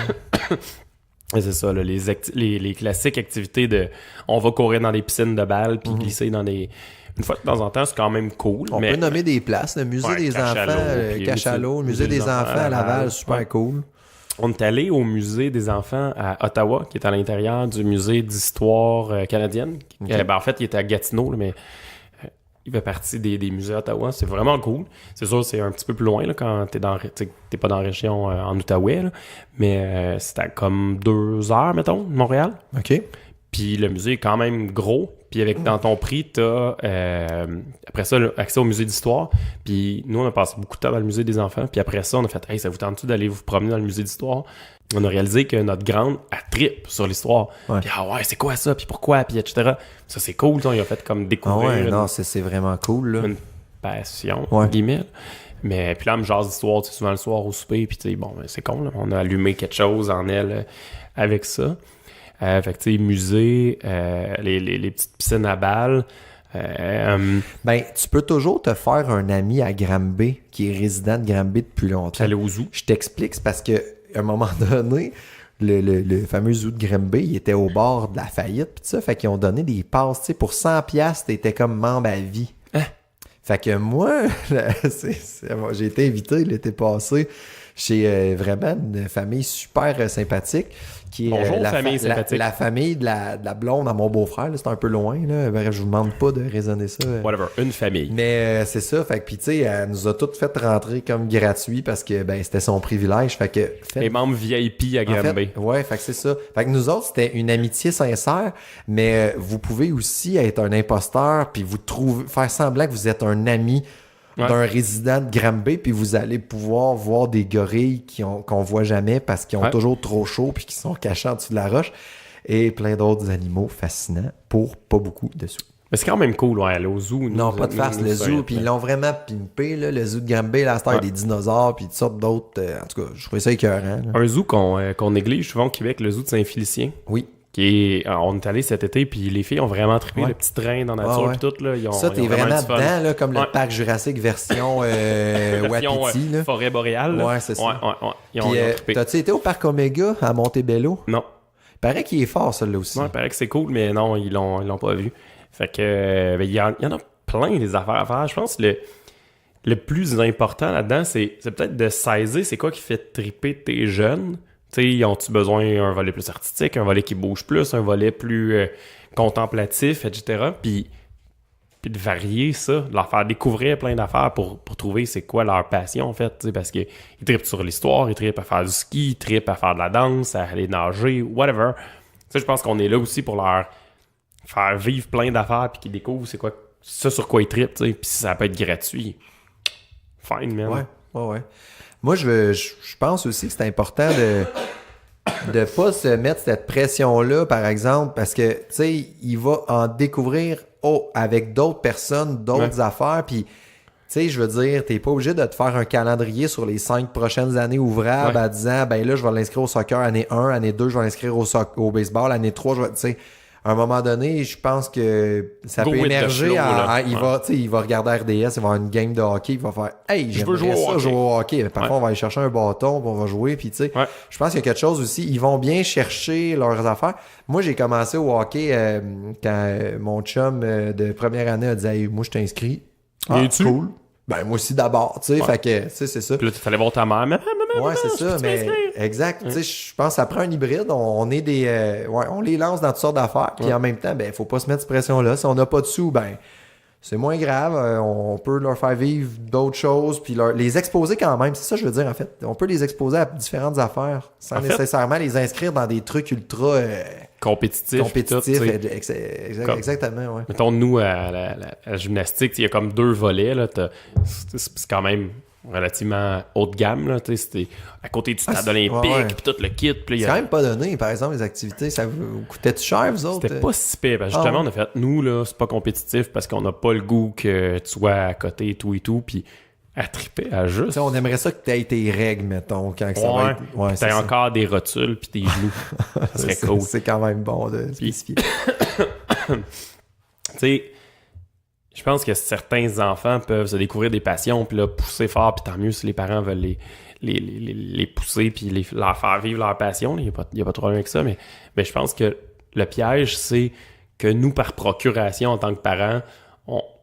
C'est ça, là, les classiques activités de... On va courir dans des piscines de balles, puis glisser dans des... Une fois de temps en temps, c'est quand même cool. On peut nommer des places, le musée des enfants, Cachalot, le musée des enfants à Laval, super cool. On est allé au musée des enfants à Ottawa, qui est à l'intérieur du musée d'histoire canadienne. Ben, en fait, il était à Gatineau, là, mais il fait partie des musées à Ottawa. C'est vraiment cool. C'est sûr, c'est un petit peu plus loin là, quand t'es pas dans la région en Outaouais, là, mais c'est à comme 2 heures, mettons, de Montréal. OK. Puis le musée est quand même gros. Puis dans ton prix, t'as après ça accès au musée d'histoire. Puis nous, on a passé beaucoup de temps dans le musée des enfants. Puis après ça, on a fait « Hey, ça vous tente-tu d'aller vous promener dans le musée d'histoire? » On a réalisé que notre grande, elle trippe sur l'histoire. Ouais. Puis ah ouais, c'est quoi ça? Puis pourquoi? Puis etc. Ça, c'est cool. Il a fait comme découvrir non, c'est vraiment cool. Là. Une passion, guillemets. Mais puis là, elle me jase d'histoire souvent le soir au souper. Puis tu sais, bon, c'est con. Là. On a allumé quelque chose en elle avec ça. Fait que tu sais, musée, les petites piscines à balles. Ben, tu peux toujours te faire un ami à Granby qui est résident de Granby depuis longtemps. Aller au zoo. Je t'explique, c'est parce que à un moment donné, le fameux zoo de Granby, il était au bord de la faillite, pis ça, fait qu'ils ont donné des passes, tu sais, pour 100$, t'étais comme membre à vie. Hein? Fait que moi, j'ai été invité l'été passé chez vraiment une famille super sympathique. Qui est bonjour, famille sympathique. La famille de la blonde à mon beau-frère, là, c'est un peu loin, là. Bref, je vous demande pas de raisonner ça. Whatever, une famille. Mais c'est ça, fait que puis tu sais, elle nous a toutes fait rentrer comme gratuit parce que ben c'était son privilège, fait que les membres VIP à Granby. Ouais, fait que c'est ça. Fait que nous autres, c'était une amitié sincère, mais vous pouvez aussi être un imposteur puis faire semblant que vous êtes un ami d'un résident de Granby, puis vous allez pouvoir voir des gorilles qu'on voit jamais parce qu'ils ont toujours trop chaud puis qui sont cachés en dessous de la roche, et plein d'autres animaux fascinants pour pas beaucoup de sous. Mais c'est quand même cool, aller au zoo. Non, pas de farce, le zoo, puis ils l'ont vraiment pimpé, là, le zoo de Granby, là, il y a des dinosaures, puis toutes sortes d'autres, en tout cas, je trouvais ça écœurant. Là. Un zoo qu'on néglige souvent au Québec, le zoo de Saint-Félicien. Oui. On est allé cet été, puis les filles ont vraiment trippé le petit train dans la nature et tout. Là, ça, t'es vraiment dedans, là, comme le parc Jurassique version Wapiti. Là. Forêt boréale. Ouais, c'est ça. Ils ont trippé. T'as-tu été au parc Omega à Montebello? Non. Il paraît qu'il est fort, celui-là aussi. Ouais, il paraît que c'est cool, mais non, ils l'ont pas vu. Fait que, il y en a plein des affaires à faire. Je pense que le plus important là-dedans, c'est peut-être de saisir c'est quoi qui fait tripper tes jeunes. Tu sais, ont-tu besoin d'un volet plus artistique, un volet qui bouge plus, un volet plus contemplatif, etc. Puis puis de varier ça, de leur faire découvrir plein d'affaires pour trouver c'est quoi leur passion, en fait, tu sais, parce qu'ils trippent sur l'histoire, ils trippent à faire du ski, ils trippent à faire de la danse, à aller nager, whatever. Tu sais, je pense qu'on est là aussi pour leur faire vivre plein d'affaires puis qu'ils découvrent c'est quoi ça sur quoi ils trippent, tu sais, puis ça peut être gratuit. Fine, man. Ouais. Moi, je pense aussi que c'est important de pas se mettre cette pression-là, par exemple, parce que, tu sais, il va en découvrir avec d'autres personnes, d'autres affaires, puis, tu sais, je veux dire, t'es pas obligé de te faire un calendrier sur les 5 prochaines années ouvrables en disant, ben là, je vais l'inscrire au soccer année 1, année 2, je vais l'inscrire au baseball, année 3, tu sais... À un moment donné, je pense que ça peut émerger. Il va regarder RDS, il va avoir une game de hockey, il va faire « Hey, j'aimerais jouer au hockey. » Parfois, on va aller chercher un bâton, puis on va jouer. Puis, tu sais, je pense qu'il y a quelque chose aussi. Ils vont bien chercher leurs affaires. Moi, j'ai commencé au hockey quand mon chum de première année a dit « Hey, moi, je t'inscris. » Ah, cool. Ben, moi aussi d'abord, tu sais. Fait que, tu sais, c'est ça. Puis là, il fallait voir ta mère. Ouais, c'est ça, mais exact. Tu sais, je pense que ça prend un hybride. On est des. On les lance dans toutes sortes d'affaires. Puis en même temps, ben, faut pas se mettre cette pression-là. Si on n'a pas de sous, ben, c'est moins grave. On peut leur faire vivre d'autres choses. Puis les exposer quand même. C'est ça que je veux dire, en fait. On peut les exposer à différentes affaires sans nécessairement les inscrire dans des trucs ultra. Compétitifs. Exactement, ouais. Mettons, nous, à la gymnastique, il y a comme 2 volets. Là, c'est quand même relativement haut de gamme. Là, c'était à côté du stade olympique, puis tout le kit. Puis c'est quand même pas donné, par exemple, les activités. Ça vous coûtait-tu cher, vous autres? C'était pas si pire. Justement, on a fait, nous, là, c'est pas compétitif parce qu'on n'a pas le goût que tu sois à côté et tout. Puis à triper, à juste. T'sais, on aimerait ça que t'aies tes règles, mettons, quand ça va être... Ouais, t'as encore des rotules puis tes genoux. Ça serait cool. C'est quand même bon de spécifier. Tu sais, je pense que certains enfants peuvent se découvrir des passions puis là, pousser fort, puis tant mieux si les parents veulent les pousser puis leur faire vivre leur passion. Il n'y a pas de problème avec ça, mais je pense que le piège, c'est que nous, par procuration, en tant que parents,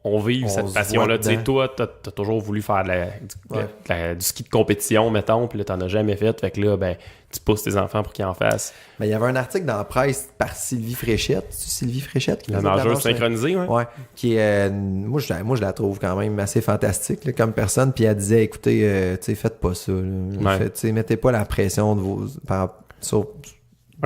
on vive cette passion-là. Tu sais, toi, t'as toujours voulu faire du ski de compétition, mettons, puis là, t'en as jamais fait. Fait que là, ben, tu pousses tes enfants pour qu'ils en fassent. Ben, il y avait un article dans la presse par Sylvie Fréchette. C'est Sylvie Fréchette qui la nageuse synchronisée, ouais. Qui est, moi, je la trouve quand même assez fantastique là, comme personne. Puis elle disait, écoutez, tu sais, faites pas ça. Mettez pas la pression de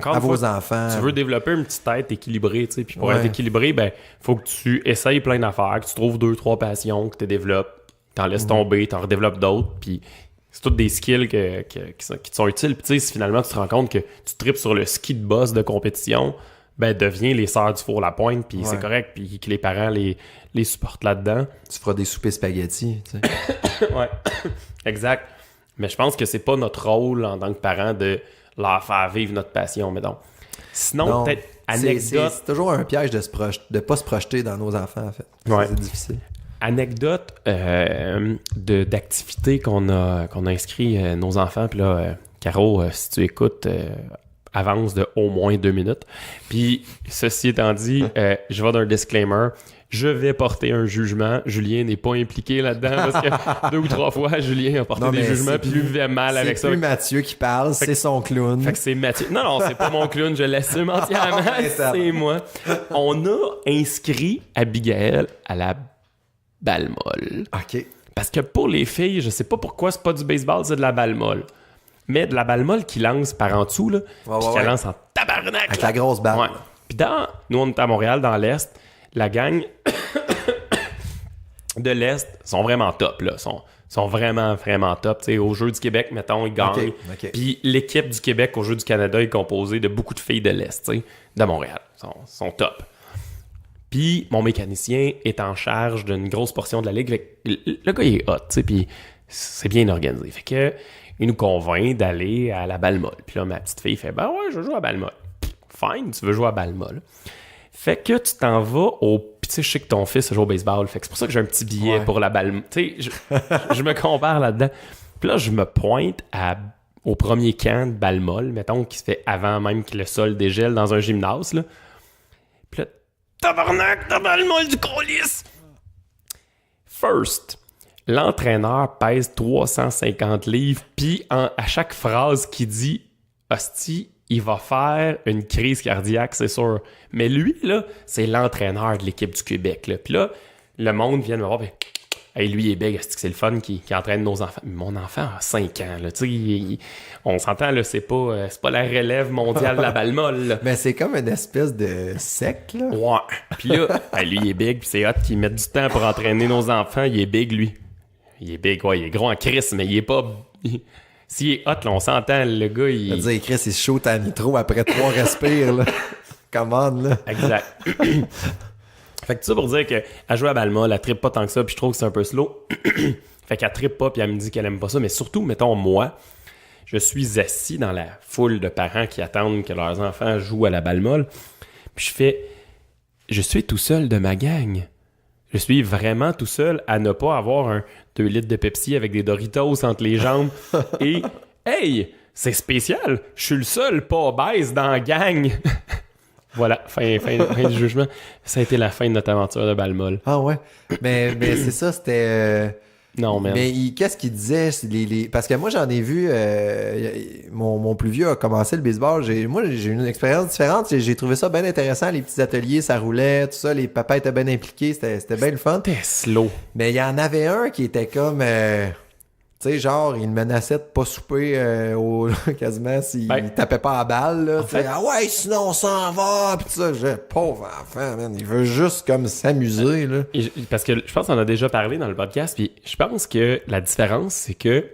à vos enfants. Tu veux développer une petite tête équilibrée, tu sais. Puis pour être équilibré, ben, faut que tu essayes plein d'affaires, que tu trouves 2-3 passions, que tu développes, t'en laisses tomber, t'en redéveloppes d'autres, puis c'est toutes des skills qui te sont utiles. Puis tu sais, si finalement tu te rends compte que tu tripes sur le ski de boss de compétition, ben, deviens les sœurs du Four-la-Pointe, puis c'est correct, puis que les parents les supportent là-dedans. Tu feras des soupers spaghettis, tu sais. Ouais, exact. Mais je pense que c'est pas notre rôle en tant que parent de leur faire vivre notre passion, mais donc. Sinon, peut-être anecdote. C'est toujours un piège de pas se projeter dans nos enfants, en fait. C'est difficile. Anecdote d'activités qu'on a inscrit nos enfants. Puis là, Caro, si tu écoutes, avance de au moins 2 minutes. Puis, ceci étant dit, je vais d'un disclaimer. Je vais porter un jugement. Julien n'est pas impliqué là-dedans parce que 2 ou 3 fois, Julien a porté des jugements puis lui vivait mal avec ça. C'est plus Mathieu qui parle, c'est son clown. Fait que c'est Mathieu. Non, c'est pas mon clown, je l'assume entièrement. C'est moi. On a inscrit Abigail à la balle molle. OK. Parce que pour les filles, je sais pas pourquoi c'est pas du baseball, c'est de la balle molle. Mais de la balle molle qui lance par en dessous, là, puis qui lance en tabarnak. Avec la grosse balle. Ouais. Puis nous, on est à Montréal, dans l'Est. La gang de l'Est sont vraiment top, là. Sont vraiment, vraiment top. T'sais, au Jeux du Québec, mettons, ils gagnent. Okay. Puis l'équipe du Québec au Jeux du Canada est composée de beaucoup de filles de l'Est, de Montréal. Sont top. Puis mon mécanicien est en charge d'une grosse portion de la ligue. Le gars, il est hot, puis c'est bien organisé. Fait que il nous convainc d'aller à la balle molle. Puis là, ma petite fille fait « Ben ouais, je veux jouer à balle molle. » Fine, tu veux jouer à balle molle. Fait que tu t'en vas au... Puis tu sais, je sais que ton fils joue au baseball. Fait que c'est pour ça que j'ai un petit billet pour la balle. Tu sais, je me compare là-dedans. Puis là, je me pointe au premier camp de balle molle, mettons, qui se fait avant même que le sol dégèle dans un gymnase, là. Puis là, tabarnak, ta balle molle du colis! First, l'entraîneur pèse 350 livres, puis à chaque phrase qu'il dit, hostie, il va faire une crise cardiaque, c'est sûr. Mais lui, là, c'est l'entraîneur de l'équipe du Québec, là. Puis là, le monde vient me voir, puis hey, lui, il est big, c'est le fun qui entraîne nos enfants. Mon enfant a 5 ans, là, tu sais, on s'entend, là, c'est pas la relève mondiale de la balle molle, là. Mais c'est comme une espèce de secte, là. Ouais. Puis là, lui, il est big, puis c'est hot qu'il mette du temps pour entraîner nos enfants. Il est big, lui. Il est big, ouais, il est gros en Chris, mais il est pas... S'il est hot, là, on s'entend, le gars, il... Je veux dire, Chris, il se shoot à nitro après 3 respires, là. Commande, là. Exact. Fait que tout ça pour dire qu'elle joue à Balma, elle trippe pas tant que ça, puis je trouve que c'est un peu slow. Fait qu'elle trippe pas, puis elle me dit qu'elle aime pas ça. Mais surtout, mettons, moi, je suis assis dans la foule de parents qui attendent que leurs enfants jouent à la balle molle. Puis je suis tout seul de ma gang. Je suis vraiment tout seul à ne pas avoir un 2 litres de Pepsi avec des Doritos entre les jambes. Et, hey, c'est spécial, je suis le seul pas obèse dans la gang. Voilà, fin du jugement. Ça a été la fin de notre aventure de balle molle. Ah ouais? Mais c'est ça, c'était... Non, man. Mais qu'est-ce qu'il disait? Parce que moi, j'en ai vu... mon plus vieux a commencé le baseball. Moi, j'ai eu une expérience différente. J'ai trouvé ça bien intéressant. Les petits ateliers, ça roulait, tout ça. Les papas étaient bien impliqués. C'était bien le fun. C'était slow. Mais il y en avait un qui était comme... tu sais, genre, il menaçait de pas souper quasiment s'il tapait pas à balle, là. Ah ouais, sinon on s'en va, pis tout ça. Pauvre enfant, man. Il veut juste comme s'amuser, là. Parce que je pense qu'on a déjà parlé dans le podcast, puis je pense que la différence, c'est que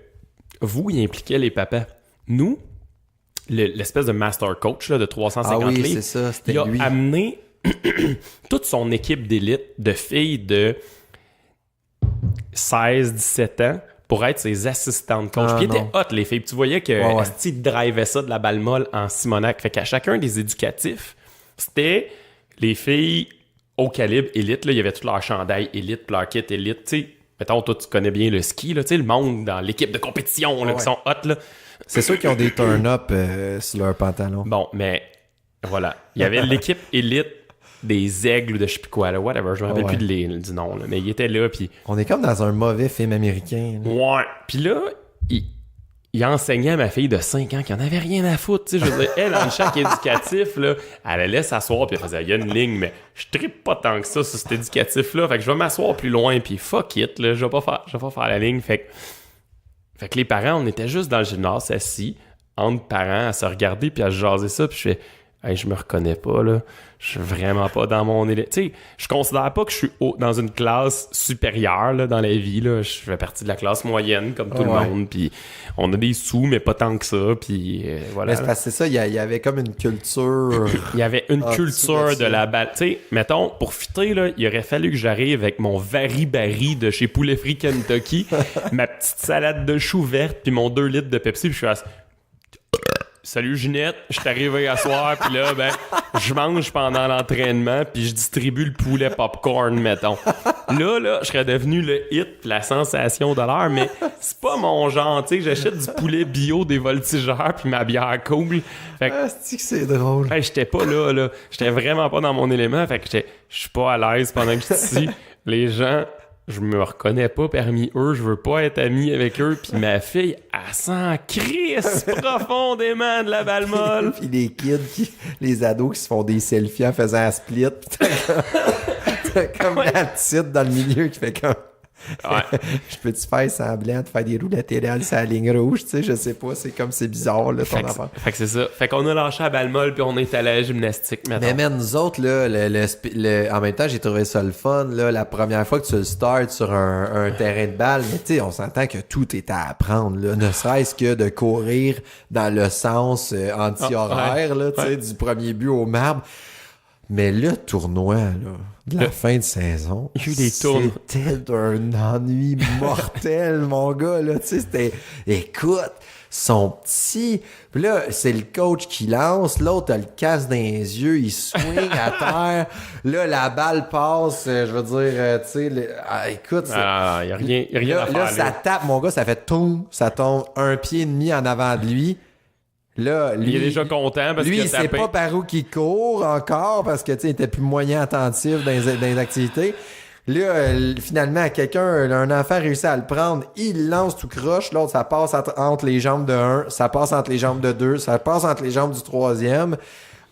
vous, il impliquait les papas. Nous, l'espèce de master coach là, de 350 livres, c'est ça, c'était il lui. a amené toute son équipe d'élite de filles de 16-17 ans pour être ses assistantes coach. Puis ils étaient hot, les filles. Puis tu voyais que Asti drivait ça de la balle molle en Simonac. Fait qu'à chacun des éducatifs, c'était les filles au calibre élite. Là, il y avait tout leur chandail élite, leur kit élite. Tu sais, mettons, toi, tu connais bien le ski. Là, tu sais, le monde dans l'équipe de compétition là, qui sont hot. Là. C'est sûr qu'ils ont des turn-up sur leurs pantalons. Bon, mais voilà. Il y avait l'équipe élite des aigles ou de je sais plus quoi, là, whatever, je me rappelle plus du nom, là, mais il était là, puis... On est comme dans un mauvais film américain. Là. Ouais, puis là, il enseignait à ma fille de 5 ans qui en avait rien à foutre, tu sais, je veux dire, elle, dans chaque éducatif, là, elle allait s'asseoir, puis elle faisait, il y a une ligne, mais je trippe pas tant que ça sur cet éducatif-là, fait que je vais m'asseoir plus loin, puis fuck it, là, je vais pas faire la ligne, fait que les parents, on était juste dans le gymnase, assis, entre parents, à se regarder, puis à se jaser ça, puis je fais... Hey, je me reconnais pas, là. Je suis vraiment pas dans mon élève. Tu sais, je considère pas que je suis dans une classe supérieure, là, dans la vie, là. Je fais partie de la classe moyenne, comme tout le monde. Puis on a des sous, mais pas tant que ça. Puis voilà. Mais c'est parce que c'est ça, il y avait comme une culture... Il y avait une culture de la balle. Tu sais, mettons, pour fitter, là, il aurait fallu que j'arrive avec mon vari-bari de chez Poulet Frit Kentucky, ma petite salade de choux verte, puis mon 2 litres de Pepsi, puis je suis à... Salut Ginette, je suis arrivé à soir, puis là, ben, je mange pendant l'entraînement, puis je distribue le poulet popcorn, mettons. Là, je serais devenu le hit, la sensation de l'heure, mais c'est pas mon genre, tu sais, j'achète du poulet bio des voltigeurs, puis ma bière cool. Fait que, c'est drôle. Hey, j'étais pas là, j'étais vraiment pas dans mon élément, fait que je suis pas à l'aise pendant que je suis ici. Les gens... Je me reconnais pas parmi eux, je veux pas être ami avec eux, puis ma fille, elle s'en crisse profondément de la balle molle. Puis les kids, les ados qui se font des selfies en faisant un split, pis t'as comme la petite dans le milieu qui fait comme... Je peux-tu faire semblant de faire des roues latérales sur la ligne rouge, tu sais, je sais pas, c'est comme c'est bizarre, là, ton affaire. Fait que c'est ça. Fait qu'on a lâché la balle molle, puis on est allé à la gymnastique, maintenant. Mais man, nous autres, là, en même temps, j'ai trouvé ça le fun, là, la première fois que tu le starts sur un terrain de balle, mais tu sais, on s'entend que tout est à apprendre, là, ne serait-ce que de courir dans le sens anti-horaire, là, tu sais, du premier but au marbre. Mais le tournoi, là, de la fin de saison, il y a eu des tours. C'était d'un ennui mortel, mon gars, là, tu sais, c'était... Écoute, son petit... Puis là, c'est le coach qui lance, l'autre a le casque dans les yeux, il swing à terre, là, la balle passe, je veux dire, tu sais, écoute... il y a rien à faire. Là, ça tape, mon gars, ça fait toum, ça tombe 1 pied et demi en avant de lui. Là, lui, il est déjà content parce lui, qu'il a il sait pas par où qu'il court encore parce que, tu sais, il était plus moyen attentif dans les activités. Là, finalement, un enfant réussit à le prendre, il lance tout croche, l'autre, ça passe entre les jambes de un, ça passe entre les jambes de deux, ça passe entre les jambes du troisième.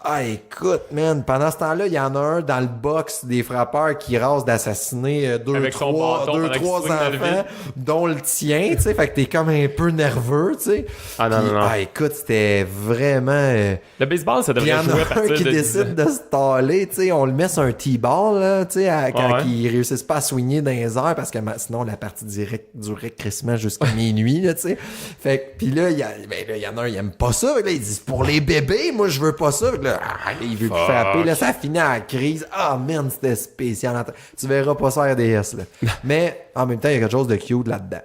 Ah, écoute, man, pendant ce temps-là, il y en a un dans le box des frappeurs qui rase d'assassiner deux, trois enfants, dont le tien, tu sais. Fait que t'es comme un peu nerveux, tu sais. Ah non, non. Ah, écoute, c'était vraiment... Le baseball, ça devrait jouer à partir de... Il y en a un qui décide de se taller, tu sais. On le met sur un T-ball, là, tu sais, quand ils réussissent pas à swinger dans les airs, parce que sinon, la partie durait crissement jusqu'à minuit, là, tu sais. Fait que, pis là, il y en a un, il aime pas ça. Là, il dit, pour les bébés, moi, je veux pas ça. Là, il veut frapper, là, ça finit à la crise. Ah, man, c'était spécial. Tu verras pas ça RDS, là. Mais, en même temps, il y a quelque chose de cute là-dedans.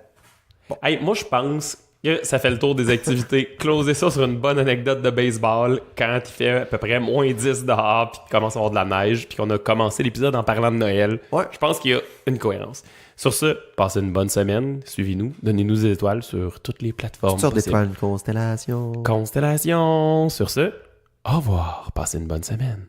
Bon. Hey, moi, je pense que ça fait le tour des activités. Closer ça sur une bonne anecdote de baseball quand il fait à peu près moins 10 dehors, puis qu'il commence à avoir de la neige, puis qu'on a commencé l'épisode en parlant de Noël. Ouais. Je pense qu'il y a une cohérence. Sur ce, passez une bonne semaine. Suivez-nous. Donnez-nous des étoiles sur toutes les plateformes. Toutes sortes d'étoiles, constellations. Constellation. Sur ce, au revoir. Passez une bonne semaine.